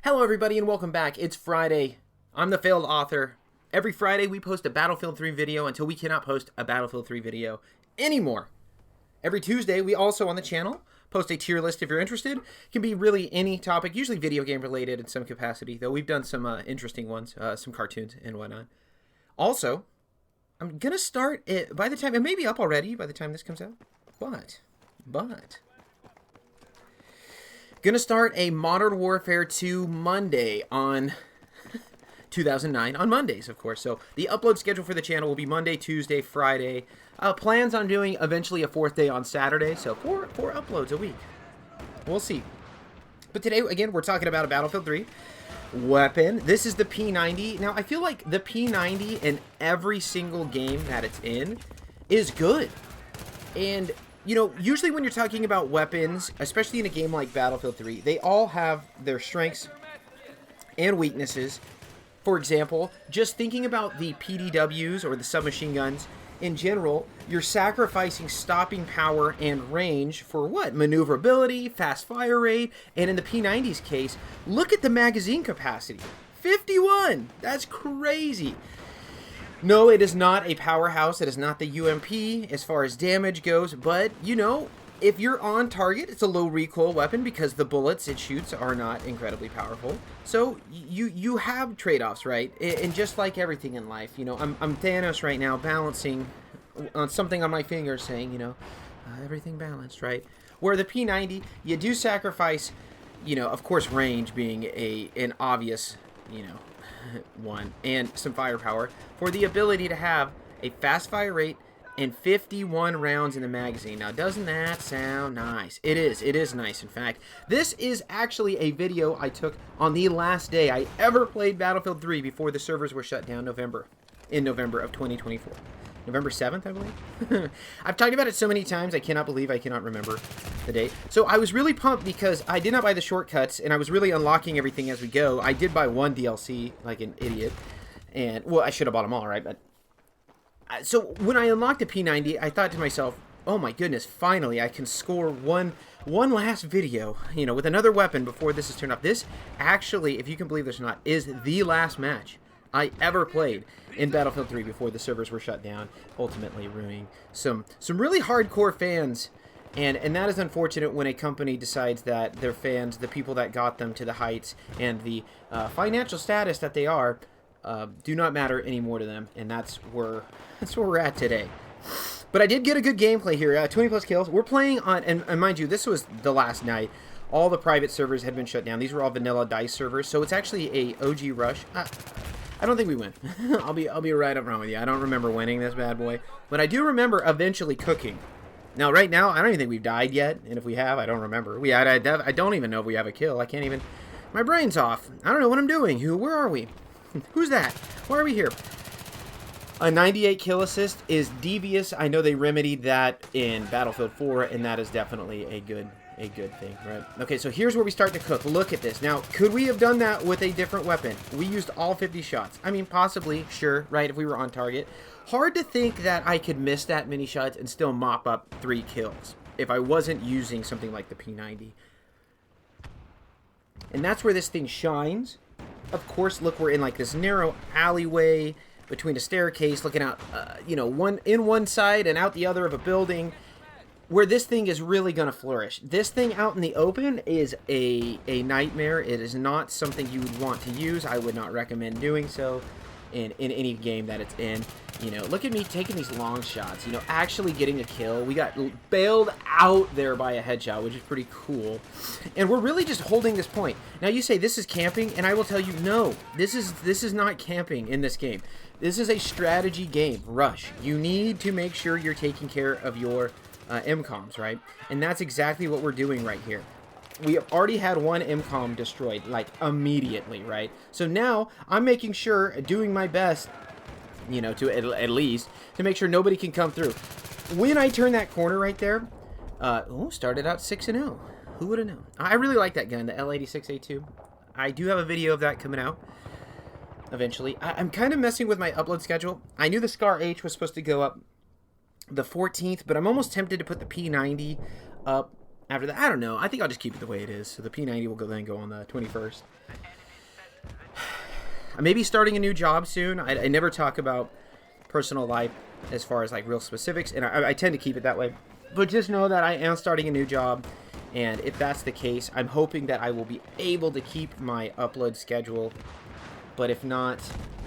Hello everybody and welcome back. It's Friday. I'm the failed author. Every Friday we post a Battlefield 3 video until we cannot post a Battlefield 3 video anymore. Every Tuesday we also on the channel post a tier list if you're interested. It can be really any topic, usually video game related in some capacity, though we've done some interesting ones, some cartoons and whatnot. Also, I'm going to start it by the time, it may be up already by the time this comes out, but... Gonna start a Modern Warfare 2 Monday on 2009, on Mondays, of course. So the upload schedule for the channel will be Monday, Tuesday, Friday. Plans on doing eventually a fourth day on Saturday, so four uploads a week. We'll see. But today, again, we're talking about a Battlefield 3 weapon. This is the P90. Now, I feel like the P90 in every single game that it's in is good. And... you know, usually when you're talking about weapons, especially in a game like Battlefield 3, they all have their strengths and weaknesses. For example, just thinking about the PDWs or the submachine guns, in general, you're sacrificing stopping power and range for what? Maneuverability, fast fire rate, and in the P90's case, look at the magazine capacity. 51! That's crazy! No, it is not a powerhouse. It is not the UMP as far as damage goes. But, you know, if you're on target, it's a low recoil weapon because the bullets it shoots are not incredibly powerful. So you have trade-offs, right? And just like everything in life, you know, I'm Thanos right now balancing on something on my finger saying, you know, everything balanced, right? Where the P90, you do sacrifice, you know, of course, range being an obvious, you know, one, and some firepower for the ability to have a fast fire rate and 51 rounds in the magazine. Now, doesn't that sound nice? It is nice. In fact, this is actually a video I took on the last day I ever played Battlefield 3 before the servers were shut down in November of 2024. November 7th, I believe. I've talked about it so many times, I cannot believe I cannot remember the date. So I was really pumped because I did not buy the shortcuts, and I was really unlocking everything as we go. I did buy one DLC, like an idiot. And, well, I should have bought them all, right? But so when I unlocked the P90, I thought to myself, oh my goodness, finally I can score one last video, you know, with another weapon before this is turned off. This actually, if you can believe this or not, is the last match I ever played in Battlefield 3 before the servers were shut down, ultimately ruining some really hardcore fans. And that is unfortunate when a company decides that their fans, the people that got them to the heights and the financial status that they are, do not matter anymore to them. And that's where we're at today. But I did get a good gameplay here, 20 plus kills. We're playing on, and mind you, this was the last night. All the private servers had been shut down. These were all vanilla DICE servers, so it's actually a OG rush. I don't think we win. I'll be right up front with you. I don't remember winning this bad boy, but I do remember eventually cooking. Now, right now, I don't even think we've died yet, and if we have, I don't remember. I don't even know if we have a kill. I can't even. My brain's off. I don't know what I'm doing. Where are we? Who's that? Why are we here? A 98 kill assist is devious. I know they remedied that in Battlefield 4, and that is definitely a good thing, right? Okay, so here's where we start to cook. Look at this. Now, could we have done that with a different weapon? We used all 50 shots. I mean, possibly, sure, right, if we were on target. Hard to think that I could miss that many shots and still mop up 3 kills if I wasn't using something like the P90. And that's where this thing shines. Of course, look, we're in like this narrow alleyway between a staircase looking out, you know, one side and out the other of a building, where this thing is really going to flourish. This thing out in the open is a nightmare. It is not something you would want to use. I would not recommend doing so in any game that it's in. You know, look at me taking these long shots, you know, actually getting a kill. We got bailed out there by a headshot, which is pretty cool. And we're really just holding this point. Now you say this is camping, and I will tell you, no, this is not camping in this game. This is a strategy game, Rush. You need to make sure you're taking care of your MCOMs, right? And that's exactly what we're doing right here. We already had one MCOM destroyed, like, immediately, right? So now, I'm making sure, doing my best, you know, to at least, to make sure nobody can come through. When I turn that corner right there, started out 6-0. Who would have known? I really like that gun, the L86A2. I do have a video of that coming out eventually. I'm kind of messing with my upload schedule. I knew the Scar H was supposed to go up the 14th, but I'm almost tempted to put the P90 up after that. I don't know. I think I'll just keep it the way it is. So the P90 will then go on the 21st. maybe starting a new job soon. I never talk about personal life as far as like real specifics, and I tend to keep it that way. But just know that I am starting a new job, and if that's the case, I'm hoping that I will be able to keep my upload schedule. But if not,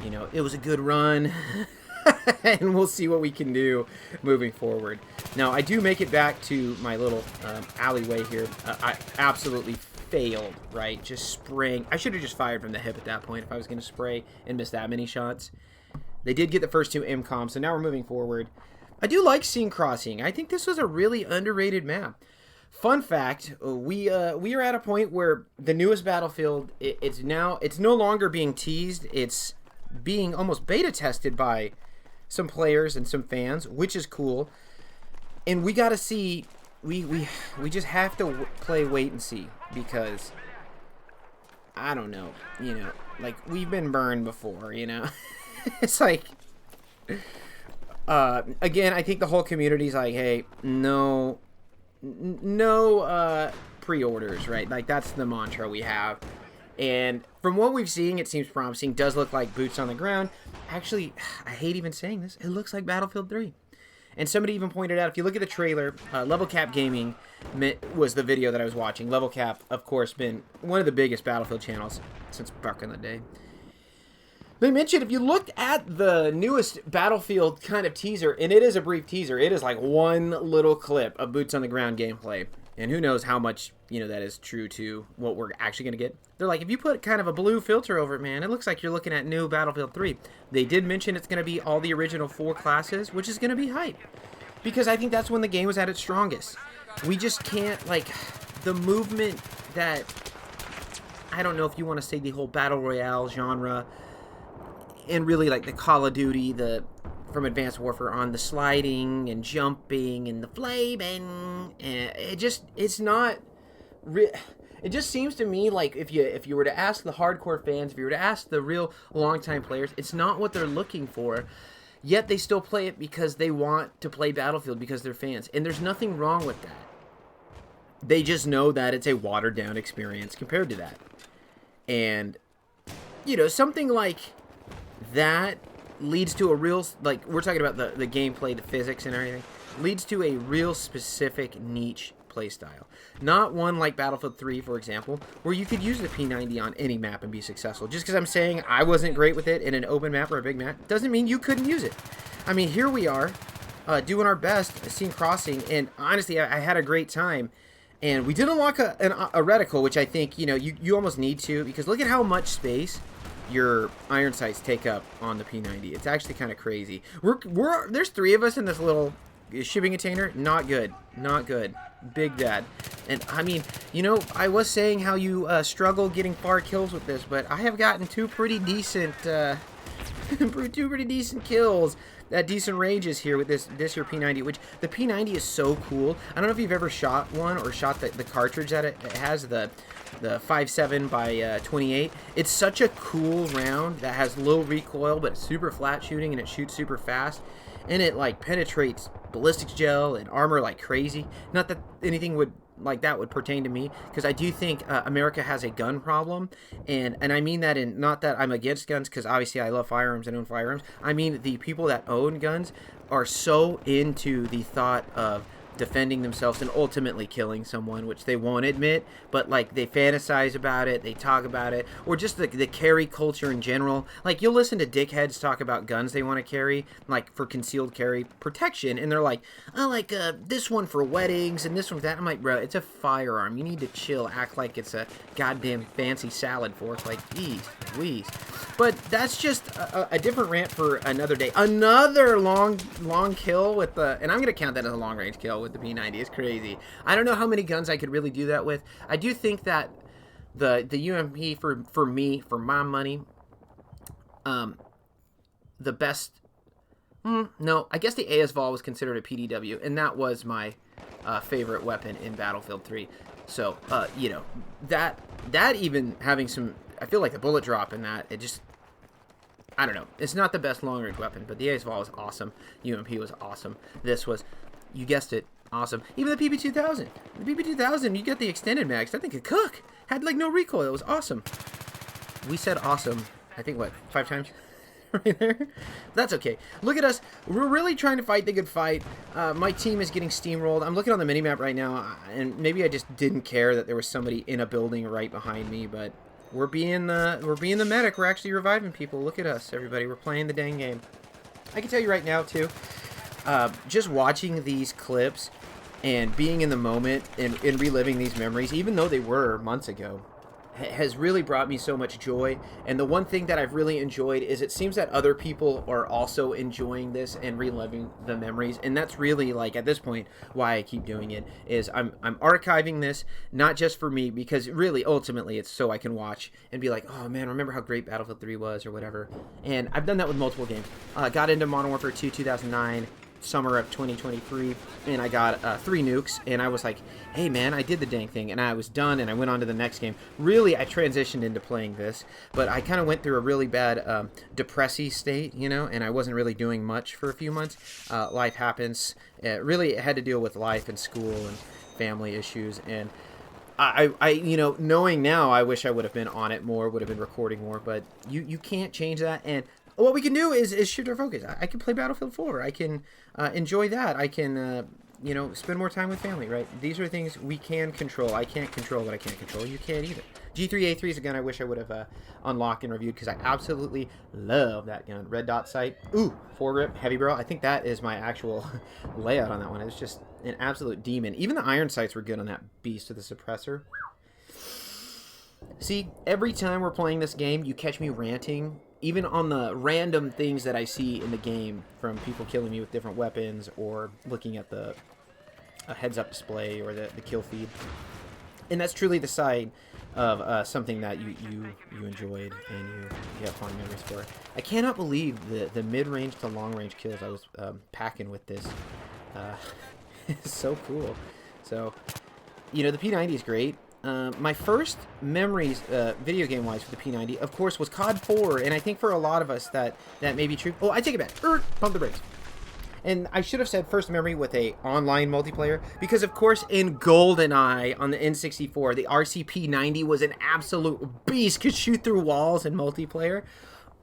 you know, it was a good run, and we'll see what we can do moving forward. Now, I do make it back to my little alleyway here. I absolutely failed, right? Just spraying. I should have just fired from the hip at that point if I was going to spray and miss that many shots. They did get the first 2 MCOMs, so now we're moving forward. I do like Scene Crossing. I think this was a really underrated map. Fun fact, we are at a point where the newest Battlefield, it's no longer being teased. It's being almost beta tested by some players and some fans, which is cool. And we got to see, we just have to play wait and see, because I don't know, you know, like we've been burned before, you know. It's like, again, I think the whole community's like, hey, no pre-orders, right? Like that's the mantra we have. And from what we've seen, it seems promising. Does look like boots on the ground. Actually, I hate even saying this. It looks like Battlefield 3. And somebody even pointed out, if you look at the trailer, Level Cap Gaming was the video that I was watching. Level Cap, of course, been one of the biggest Battlefield channels since back in the day. They mentioned if you looked at the newest Battlefield kind of teaser, and it is a brief teaser, it is like one little clip of boots on the ground gameplay. And who knows how much, you know, that is true to what we're actually going to get. They're like, if you put kind of a blue filter over it, man, it looks like you're looking at new Battlefield 3. They did mention it's going to be all the original 4 classes, which is going to be hype. Because I think that's when the game was at its strongest. We just can't, like, the movement that, I don't know if you want to say the whole Battle Royale genre, and really like the Call of Duty, from Advanced Warfare on the sliding and jumping and the flaming, and it just seems to me like if you were to ask the hardcore fans, if you were to ask the real longtime players, it's not what they're looking for. Yet they still play it because they want to play Battlefield because they're fans, and there's nothing wrong with that. They just know that it's a watered down experience compared to that, and you know, something like that leads to a real, like we're talking about the gameplay, the physics and everything, leads to a real specific niche playstyle. Not one like Battlefield 3, for example, where you could use the P90 on any map and be successful. Just because I'm saying I wasn't great with it in an open map or a big map doesn't mean you couldn't use it. I mean, here we are doing our best, Scene Crossing, and honestly, I had a great time. And we did unlock a reticle, which I think, you know, you almost need to, because look at how much space your iron sights take up on the P90. It's actually kind of crazy. There's 3 of us in this little shipping container. Not good. Not good. Big Dad. And I mean, you know, I was saying how you struggle getting far kills with this, but I have gotten 2 pretty decent kills at decent ranges here with this here P90, which the P90 is so cool. I don't know if you've ever shot one or shot the cartridge that it has, the 5.7 by 28. It's such a cool round that has low recoil, but it's super flat shooting, and it shoots super fast, and it like penetrates ballistics gel and armor like crazy. Not that anything would like that would pertain to me, because I do think America has a gun problem, and I mean that in, not that I'm against guns, because obviously I love firearms and own firearms. I mean the people that own guns are so into the thought of defending themselves and ultimately killing someone, which they won't admit, but like they fantasize about it, they talk about it, or just the carry culture in general. Like you'll listen to dickheads talk about guns they want to carry, like for concealed carry protection, and they're like, oh, like this one for weddings and this one for that. I'm like, bro, it's a firearm. You need to chill. Act like it's a goddamn fancy salad fork. Like, geez, Louise. But that's just a different rant for another day. Another long kill with the, and I'm gonna count that as a long range kill with the P90. It's crazy. I don't know how many guns I could really do that with. I do think that the UMP for me, for my money, the best. No, I guess the ASVAL was considered a PDW, and that was my favorite weapon in Battlefield 3. So you know, that even having some, I feel like the bullet drop in that, it just, I don't know. It's not the best long-range weapon, but the ASVAL was awesome. UMP was awesome. This was, you guessed it, awesome. Even the PP2000. The PP2000, you get the extended mags. That thing could cook. Had like no recoil. It was awesome. We said awesome I think, what, 5 times? Right there. That's okay. Look at us. We're really trying to fight the good fight. My team is getting steamrolled. I'm looking on the minimap right now, and maybe I just didn't care that there was somebody in a building right behind me, but we're being the medic. We're actually reviving people. Look at us, everybody. We're playing the dang game. I can tell you right now, too, just watching these clips and being in the moment and reliving these memories, even though they were months ago, has really brought me so much joy. And the one thing that I've really enjoyed is it seems that other people are also enjoying this and reliving the memories, and that's really, like, at this point why I keep doing it. Is I'm archiving this not just for me, because really ultimately it's so I can watch and be like, oh man, remember how great Battlefield 3 was or whatever. And I've done that with multiple games. Got into Modern Warfare 2 2009, summer of 2023, and I got 3 nukes, and I was like, hey man, I did the dang thing, and I was done, and I went on to the next game. Really, I transitioned into playing this, but I kind of went through a really bad depressy state, you know, and I wasn't really doing much for a few months. Life happens. Really, it had to deal with life and school and family issues, and I you know, knowing now, I wish I would have been on it more, would have been recording more, but you can't change that. And what we can do is shift our focus. I can play Battlefield 4. I can enjoy that. I can, you know, spend more time with family, right? These are things we can control. I can't control what I can't control. You can't either. G3A3 is a gun I wish I would have unlocked and reviewed, because I absolutely love that gun. Red dot sight. Ooh, foregrip, heavy barrel. I think that is my actual layout on that one. It's just an absolute demon. Even the iron sights were good on that beast with the suppressor. See, every time we're playing this game, you catch me ranting, even on the random things that I see in the game, from people killing me with different weapons, or looking at the heads-up display, or the kill feed. And that's truly the side of something that you enjoyed and you have fond memories for. I cannot believe the mid-range to long-range kills I was packing with this. It's so cool. So, you know, the P90 is great. My first memories, video game-wise, for the P90, of course, was COD 4, and I think for a lot of us that may be true. Oh, I take it back. Pump the brakes. And I should have said first memory with a online multiplayer, because, of course, in Goldeneye on the N64, the RCP-90 was an absolute beast. Could shoot through walls in multiplayer.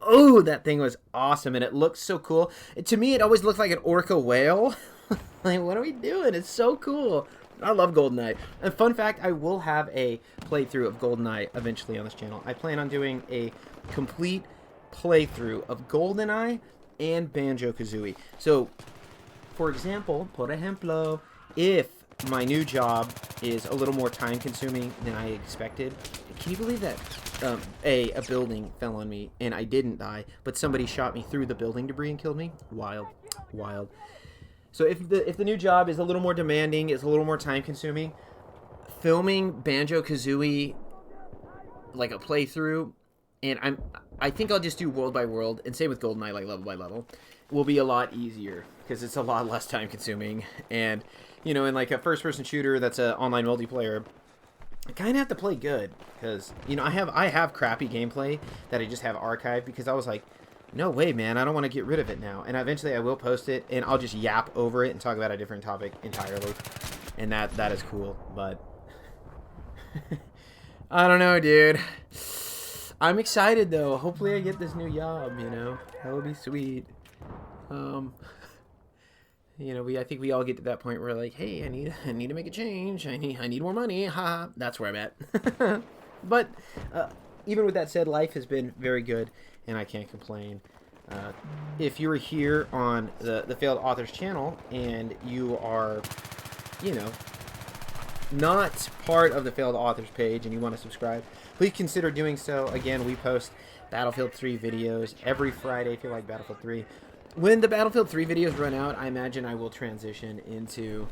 Oh, that thing was awesome, and it looked so cool. To me, it always looked like an orca whale. Like, what are we doing? It's so cool. I love Goldeneye. And fun fact, I will have a playthrough of Goldeneye eventually on this channel. I plan on doing a complete playthrough of Goldeneye and Banjo-Kazooie. So, for example, por ejemplo, if my new job is a little more time-consuming than I expected, can you believe that a building fell on me and I didn't die, but somebody shot me through the building debris and killed me? Wild. Wild. So if the new job is a little more demanding, is a little more time-consuming, filming Banjo-Kazooie, like a playthrough, and I think I'll just do world by world, and same with GoldenEye, like level by level, will be a lot easier, because it's a lot less time-consuming. And, you know, in like a first-person shooter that's an online multiplayer, I kind of have to play good, because, you know, I have crappy gameplay that I just have archived, because I was like, no way, man, I don't want to get rid of it now. And eventually I will post it, and I'll just yap over it and talk about a different topic entirely. And that is cool, but I don't know, dude. I'm excited, though. Hopefully I get this new job, you know. That would be sweet. You know, I think we all get to that point where, like, hey, I need to make a change. I need more money. Ha. That's where I'm at. But even with that said, life has been very good, and I can't complain. If you're here on the Failed Authors channel and you are, you know, not part of the Failed Authors page and you want to subscribe, please consider doing so. Again, we post Battlefield 3 videos every Friday if you like Battlefield 3. When the Battlefield 3 videos run out, I imagine I will transition into,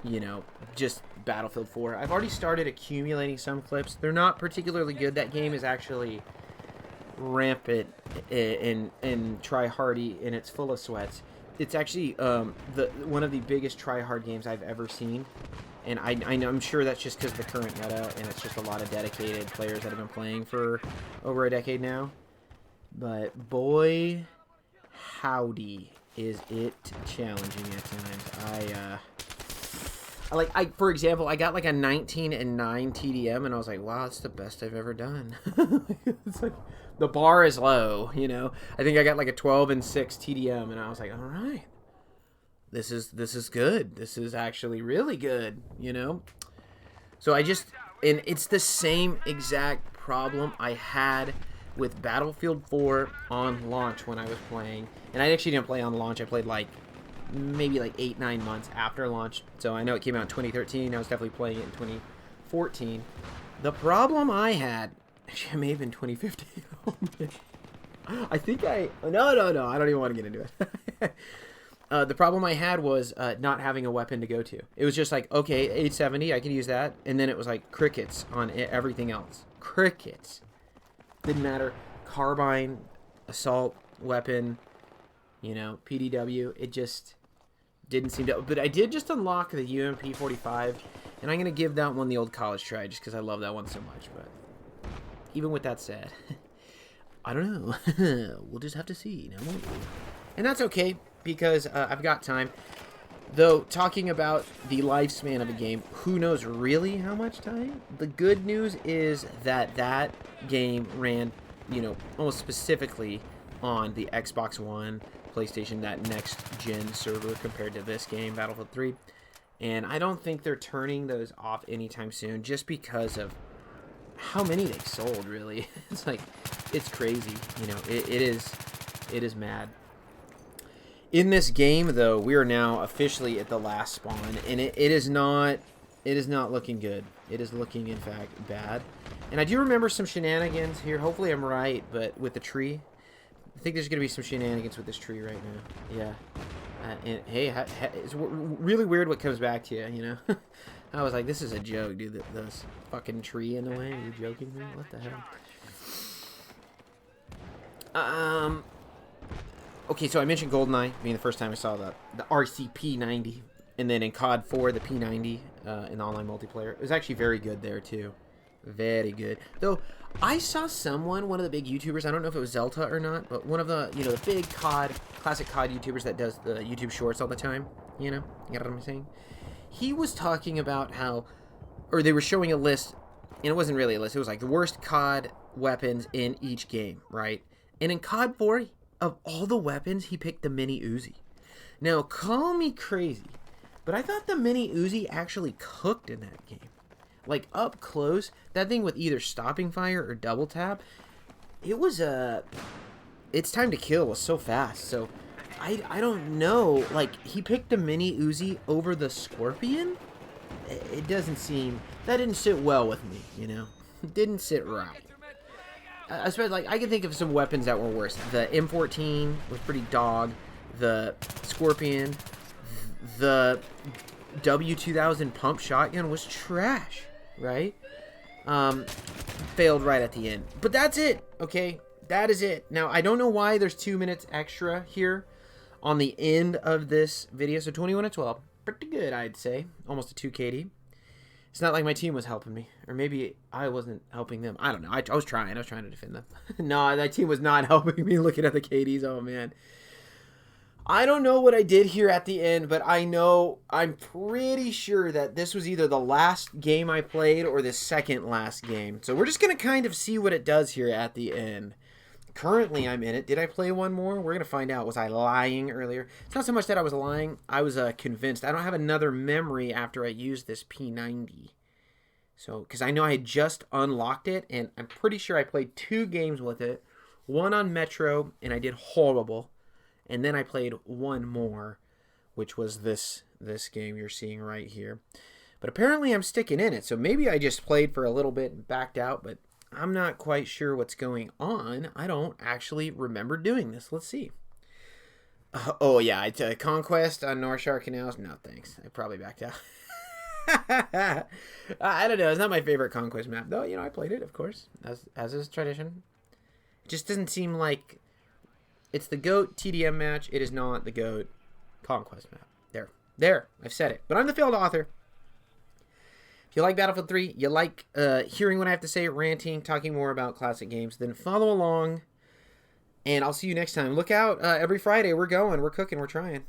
you know, just Battlefield 4. I've already started accumulating some clips. They're not particularly good. That game is actually rampant and try-hardy, and it's full of sweats. It's actually one of the biggest try-hard games I've ever seen. And I'm sure that's just because of the current meta, and it's just a lot of dedicated players that have been playing for over a decade now. But boy, howdy, is it challenging at times. For example, I got like a 19 and 9 TDM, and I was like, wow, that's the best I've ever done. It's like the bar is low, you know. I think I got like a 12 and 6 TDM, and I was like, all right, this is good. This is actually really good, you know. So and it's the same exact problem I had with Battlefield 4 on launch when I was playing, and I actually didn't play on launch. I played like maybe like 8-9 months after launch, so I know it came out in 2013. I was definitely playing it in 2014. The problem I had, actually, it may have been 2015. I think no, I don't even want to get into it. The problem I had was not having a weapon to go to. It was just like, okay, 870, I can use that, and then it was like crickets on everything else. Crickets. Didn't matter. Carbine, assault weapon, you know, PDW. It just didn't seem to. But I did just unlock the UMP-45, and I'm going to give that one the old college try just because I love that one so much. But even with that said, I don't know. We'll just have to see. Now, won't we? And that's okay because I've got time. Though, talking about the lifespan of a game, who knows really how much time? The good news is that game ran, you know, almost specifically on the Xbox One, PlayStation, that next-gen server compared to this game, Battlefield 3. And I don't think they're turning those off anytime soon just because of how many they've sold, really. It's like, it's crazy, you know, it is mad. In this game, though, we are now officially at the last spawn, and it is not looking good. It is looking, in fact, bad. And I do remember some shenanigans here. Hopefully I'm right, but with the tree. I think there's going to be some shenanigans with this tree right now. Yeah. And hey, it's really weird what comes back to you, you know? I was like, this is a joke, dude. This fucking tree in the way. Are you joking me? What the hell? Okay, so I mentioned Goldeneye being the first time I saw the RCP90, and then in COD 4, the P90 in the online multiplayer. It was actually very good there, too. Very good. Though, I saw one of the big YouTubers, I don't know if it was Zelta or not, but one of the, you know, the big classic COD YouTubers that does the YouTube shorts all the time, you know what I'm saying? He was talking about how, or they were showing a list, and it wasn't really a list, it was like the worst COD weapons in each game, right? And in COD 4, of all the weapons, he picked the mini Uzi. Now, call me crazy, but I thought the mini Uzi actually cooked in that game. Like, up close, that thing with either stopping fire or double tap, it was its time to kill was so fast. So, I don't know. Like, he picked the mini Uzi over the Scorpion? It doesn't seem, that didn't sit well with me, you know? It didn't sit right. Especially, like, I can think of some weapons that were worse. The M14 was pretty dog. The Scorpion, the W2000 pump shotgun was trash, right? Failed right at the end. But that's it, okay? That is it. Now, I don't know why there's 2 minutes extra here on the end of this video. So 21 to 12. Pretty good, I'd say. Almost a 2 KD. It's not like my team was helping me. Or maybe I wasn't helping them. I don't know. I was trying. I was trying to defend them. No, that team was not helping me looking at the KDs. Oh, man. I don't know what I did here at the end, but I'm pretty sure that this was either the last game I played or the second last game. So we're just going to kind of see what it does here at the end. Currently, I'm in it. Did I play one more? We're going to find out. Was I lying earlier? It's not so much that I was lying. I was convinced. I don't have another memory after I used this P90. So, because I know I had just unlocked it, and I'm pretty sure I played 2 games with it. One on Metro, and I did horrible. And then I played one more, which was this game you're seeing right here. But apparently I'm sticking in it. So maybe I just played for a little bit and backed out, but I'm not quite sure what's going on. I don't actually remember doing this. Let's see. Oh, yeah. Conquest on North Shore Canals. No, thanks. I probably backed out. I don't know. It's not my favorite Conquest map. Though, you know, I played it, of course, as is tradition. It just doesn't seem like it's the GOAT TDM match. It is not the GOAT Conquest map. There. I've said it. But I'm the failed author. If you like Battlefield 3, you like hearing what I have to say, ranting, talking more about classic games, then follow along, and I'll see you next time. Look out. Every Friday, we're going. We're cooking. We're trying.